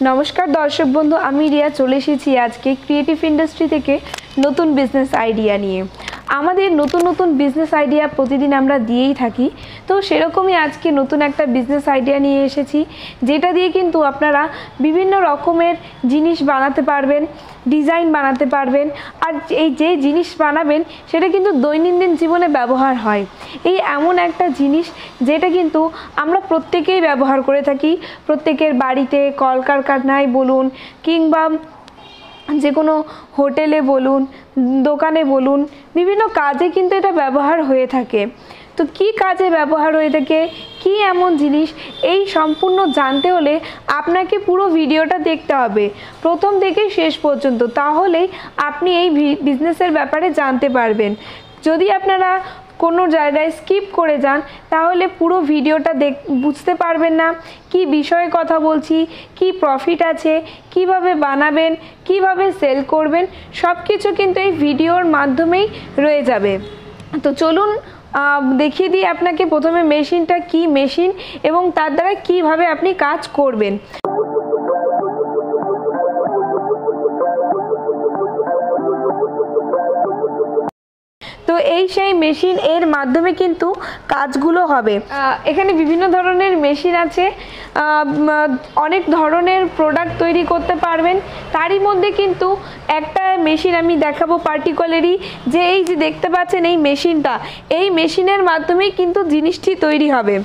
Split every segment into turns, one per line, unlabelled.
নমস্কার দর্শক বন্ধু, আমি রিয়া চলে এসেছি আজকে ক্রিয়েটিভ ইন্ডাস্ট্রি থেকে নতুন বিজনেস আইডিয়া নিয়ে। আমাদের নতুন নতুন বিজনেস আইডিয়া প্রতিদিন আমরা দিয়েই থাকি, তো সেরকমই আজকে নতুন একটা বিজনেস আইডিয়া নিয়ে এসেছি, যেটা দিয়ে কিন্তু আপনারা বিভিন্ন রকমের জিনিস বানাতে পারবেন, ডিজাইন বানাতে পারবেন। আর এই যে জিনিস বানাবেন সেটা কিন্তু দৈনন্দিন জীবনে ব্যবহার হয়। এই এমন একটা জিনিস যেটা কিন্তু আমরা প্রত্যেকেই ব্যবহার করে থাকি, প্রত্যেকের বাড়িতে, কলকারখানায় বলুন কিংবা যে কোনো হোটেলে বলুন, দোকানে বলুন, বিভিন্ন কাজে কিন্তু এটা ব্যবহার হয়ে থাকে। তো কি কাজে ব্যবহার হয়ে থাকে, কি এমন জিনিস, এই সম্পূর্ণ জানতে হলে আপনাকে পুরো ভিডিওটা দেখতে হবে প্রথম থেকে শেষ পর্যন্ত, তাহলেই আপনি এই বিজনেসের ব্যাপারে জানতে পারবেন। যদি আপনারা কোনো জায়গায় স্কিপ করে যান তাহলে পুরো ভিডিওটা বুঝতে পারবেন না কি বিষয়ে কথা বলছি, কি প্রফিট আছে, কিভাবে বানাবেন, কিভাবে সেল করবেন, সব কিছু কিন্তু এই ভিডিওর মাধ্যমেই রয়ে যাবে। তো চলুন দেখিয়ে দিই আপনাকে প্রথমে মেশিনটা কি মেশিন এবং তার দ্বারা কিভাবে আপনি কাজ করবেন। তো এই সেই মেশিন, এর মাধ্যমে কিন্তু কাজগুলো হবে। এখানে বিভিন্ন ধরনের মেশিন আছে, অনেক ধরনের প্রোডাক্ট তৈরি করতে পারবেন। তারই মধ্যে কিন্তু একটা মেশিন আমি দেখাবো পার্টিকুলারলি, যে এই যে দেখতে পাচ্ছেন এই মেশিনটা, এই মেশিনের মাধ্যমেই কিন্তু জিনিসটি তৈরি হবে।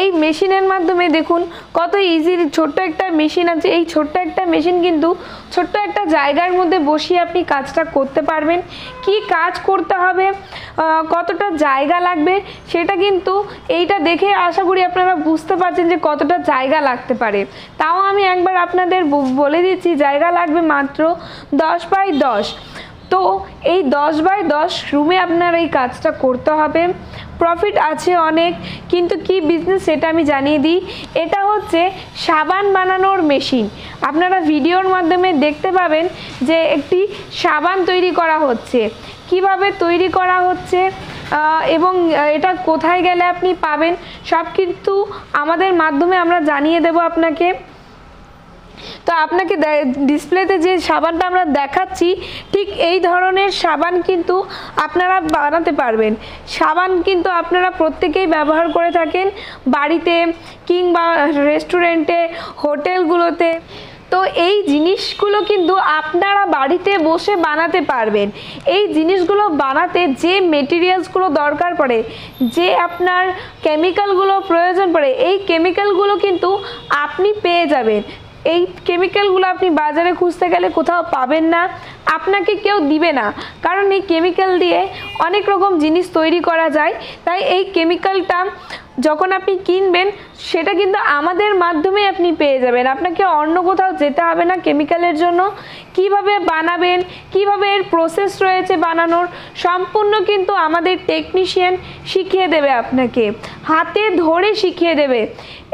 এই মেশিনের মাধ্যমে দেখুন কত ইজি, ছোট্ট একটা মেশিন আছে। এই ছোট্ট একটা মেশিন কিন্তু ছোট্ট একটা জায়গার মধ্যে বসিয়ে আপনি কাজটা করতে পারবেন। কি কাজ করতে হবে, কতটা জায়গা লাগবে, সেটা কিন্তু এইটা দেখে আশা করি আপনারা বুঝতে পারছেন যে কতটা জায়গা লাগতে পারে। তাও আমি একবার আপনাদের বলে দিচ্ছি, জায়গা লাগবে মাত্র 10 বাই 10। তো এই 10 বাই 10 রুমে আপনার এই কাজটা করতে হবে। প্রফিট আছে অনেক, কিন্তু কি বিজনেস সেটা আমি জানিয়ে দিই। এটা হচ্ছে সাবান বানানোর মেশিন। আপনারা ভিডিওর মাধ্যমে দেখতে পাবেন যে একটি সাবান তৈরি করা হচ্ছে, কিভাবে তৈরি করা হচ্ছে এবং এটা কোথায় গেলে আপনি পাবেন, সব কিন্তু আমাদের মাধ্যমে আমরা জানিয়ে দেব আপনাকে। তো আপনাকে ডিসপ্লেতে যে সাবানটা আমরা দেখাচ্ছি, ঠিক এই ধরনের সাবান কিন্তু আপনারা বানাতে পারবেন। সাবান কিন্তু আপনারা প্রত্যেকেই ব্যবহার করে থাকেন বাড়িতে কিংবা রেস্টুরেন্টে, হোটেলগুলোতে। তো এই জিনিসগুলো কিন্তু আপনারা বাড়িতে বসে বানাতে পারবেন। এই জিনিসগুলো বানাতে যে মেটেরিয়ালসগুলো দরকার পড়ে, যে আপনার কেমিক্যালগুলো প্রয়োজন পড়ে, এই কেমিক্যালগুলো কিন্তু আপনি পেয়ে যাবেন। এই কেমিক্যালগুলো আপনি বাজারে খুঁজতে গেলে কোথাও পাবেন না, আপনাকে কেউ দিবে না, কারণ এই কেমিক্যাল দিয়ে অনেক রকম জিনিস তৈরি করা যায়। তাই এই কেমিক্যালটা যখন আপনি কিনবেন সেটা কিন্তু আমাদের মাধ্যমে আপনি পেয়ে যাবেন, আপনাকে অন্য কোথাও যেতে হবে না কেমিক্যালের জন্য। কিভাবে বানাবেন, কিভাবে এর প্রসেস রয়েছে বানানোর, সম্পূর্ণ কিন্তু আমাদের টেকনিশিয়ান শিখিয়ে দেবে, আপনাকে হাতে ধরে শিখিয়ে দেবে।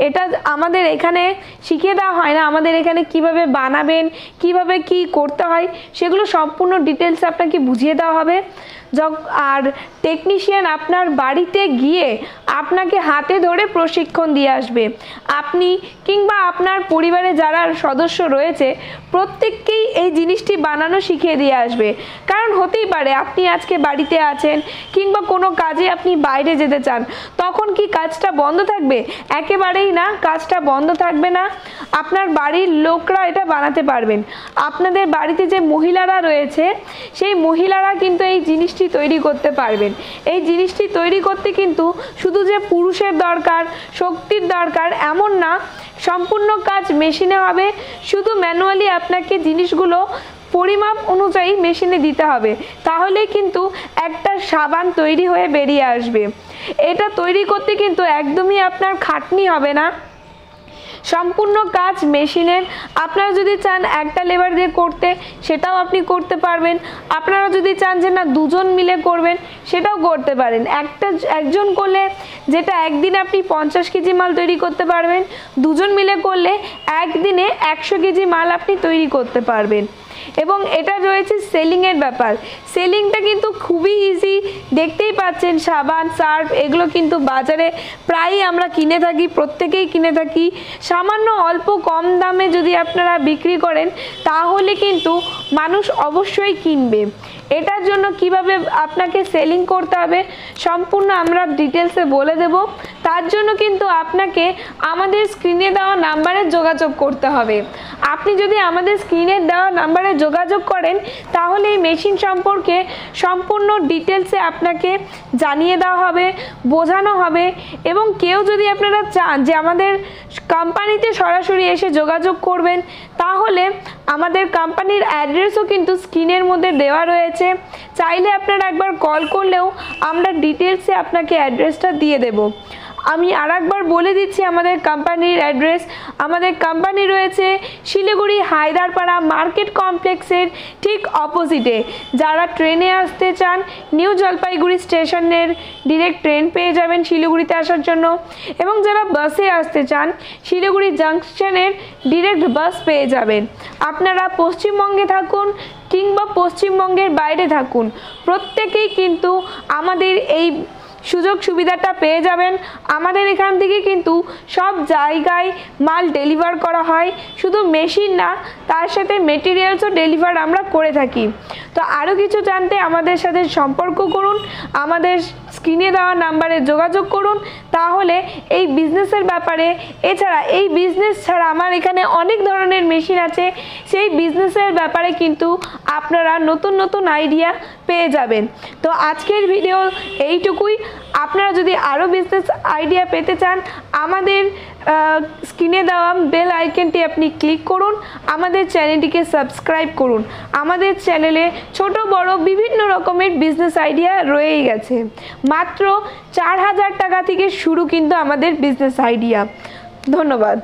এটা আমাদের এখানে শিখিয়ে দেওয়া হয় না, আমাদের এখানে কিভাবে বানাবেন, কিভাবে কি করতে হয়, সেগুলো সম্পূর্ণ ডিটেলস আপনাকে বুঝিয়ে দেওয়া হবে। আর টেকনিশিয়ান আপনার বাড়িতে গিয়ে আপনাকে হাতে ধরে প্রশিক্ষণ দিয়ে আসবে। আপনি কিংবা আপনার পরিবারে যারা সদস্য রয়েছে প্রত্যেককেই এই জিনিসটি বানানো শিখিয়ে দিয়ে আসবে। কারণ হতেই পারে আপনি আজকে বাড়িতে আছেন কিংবা কোনো কাজে আপনি বাইরে যেতে চান, তখন কি কাজটা বন্ধ থাকবে? একেবারেই না, কাজটা বন্ধ থাকবে না। আপনার বাড়ির লোকরা এটা বানাতে পারবেন। আপনাদের বাড়িতে যে মহিলারা রয়েছে সেই মহিলারা কিন্তু এই জিনিসটি তৈরি করতে পারবেন। এই জিনিসটি তৈরি করতে কিন্তু শুধু যে পুরুষের দরকার, শক্তির দরকার এমন না, সম্পূর্ণ কাজ মেশিনে হবে। শুধু ম্যানুয়ালি আপনাকে জিনিসগুলো পরিমাপ অনুযায়ী মেশিনে দিতে হবে, তাহলে কিন্তু একটা সাবান তৈরি হয়ে বেরিয়ে আসবে। এটা তৈরি করতে কিন্তু একদমই আপনার খাটনি হবে না, সম্পূর্ণ কাজ মেশিনের। আপনারা যদি চান একটা লেবার দিয়ে করতে, সেটাও আপনি করতে পারবেন। আপনারা যদি চান যে না দুজন মিলে করবেন, সেটাও করতে পারেন। একজন করলে যেটা একদিনে আপনি 50 কেজি মাল তৈরি করতে পারবেন, দুজন মিলে করলে একদিনে 100 কেজি মাল আপনি তৈরি করতে পারবেন। এবং এটা রয়েছে সেলিংয়ের ব্যাপার। সেলিংটা কিন্তু খুবই ইজি, দেখতেই পাচ্ছেন সাবান সার্ফ এগুলো কিন্তু বাজারে প্রায়ই আমরা কিনে থাকি, প্রত্যেকেই কিনে থাকি। সামান্য অল্প কম দামে যদি আপনারা বিক্রি করেন তাহলে কিন্তু মানুষ অবশ্যই কিনবে। এটার জন্য কিভাবে আপনাকে সেলিং করতে হবে সম্পূর্ণ আমরা ডিটেলসে বলে দেব। তার জন্য কিন্তু আপনাকে আমাদের স্ক্রিনে দেওয়া নাম্বারে যোগাযোগ করতে হবে। আপনি যদি আমাদের স্ক্রিনে দেওয়া নাম্বারে যোগাযোগ করেন তাহলে এই মেশিন সম্পর্কে সম্পূর্ণ ডিটেলসে আপনাকে জানিয়ে দেওয়া হবে, বোঝানো হবে। এবং কেউ যদি আপনারা চান যে আমাদের কোম্পানিতে সরাসরি এসে যোগাযোগ করবেন তাহলে আমাদের কোম্পানির অ্যাড্রেসও কিন্তু স্ক্রিনের মধ্যে দেওয়া রয়েছে। চাইলে আপনারা একবার কল করলেও আমরা ডিটেলসে আপনাকে অ্যাড্রেসটা দিয়ে দেব। আমি আরেকবার বলে দিচ্ছি আমাদের কোম্পানির অ্যাড্রেস। আমাদের কোম্পানি রয়েছে শিলিগুড়ি হায়দারপাড়া মার্কেট কমপ্লেক্সের ঠিক অপোজিটে। যারা ট্রেনে আসতে চান নিউ জলপাইগুড়ি স্টেশনের ডিরেক্ট ট্রেন পেয়ে যাবেন শিলিগুড়িতে আসার জন্য, এবং যারা বাসে আসতে চান শিলিগুড়ি জাংশনের ডিরেক্ট বাস পেয়ে যাবেন। আপনারা পশ্চিমবঙ্গে থাকুন কিংবা পশ্চিমবঙ্গের বাইরে থাকুন, প্রত্যেকেই কিন্তু আমাদের এই সুযোগ সুবিধাটা পেয়ে যাবেন। আমাদের এখান থেকে কিন্তু সব জায়গায় মাল ডেলিভার করা হয়, শুধু মেশিন না তার সাথে মেটেরিয়ালসও ডেলিভার আমরা করে থাকি। তো আরও কিছু জানতে আমাদের সাথে সম্পর্ক করুন, আমাদের স্ক্রিনে দেওয়া নাম্বারে যোগাযোগ করুন। তাহলে এই বিজনেসের ব্যাপারে, এছাড়া এই বিজনেস ছাড়া আমার এখানে অনেক ধরনের মেশিন আছে, সেই বিজনেসের ব্যাপারে কিন্তু আপনারা নতুন নতুন আইডিয়া পেয়ে যাবেন। তো আজকের ভিডিও এইটুকুই। আপনারা যদি আরও বিজনেস আইডিয়া পেতে চান আমাদের স্ক্রিনে দেওয়া বেল আইকনটি আপনি ক্লিক করুন, আমাদের চ্যানেলটিকে সাবস্ক্রাইব করুন। আমাদের চ্যানেলে ছোট বড় বিভিন্ন রকমের বিজনেস আইডিয়া রয়েই গেছে। মাত্র 4000 টাকা থেকে শুরু কিন্তু আমাদের বিজনেস আইডিয়া। ধন্যবাদ।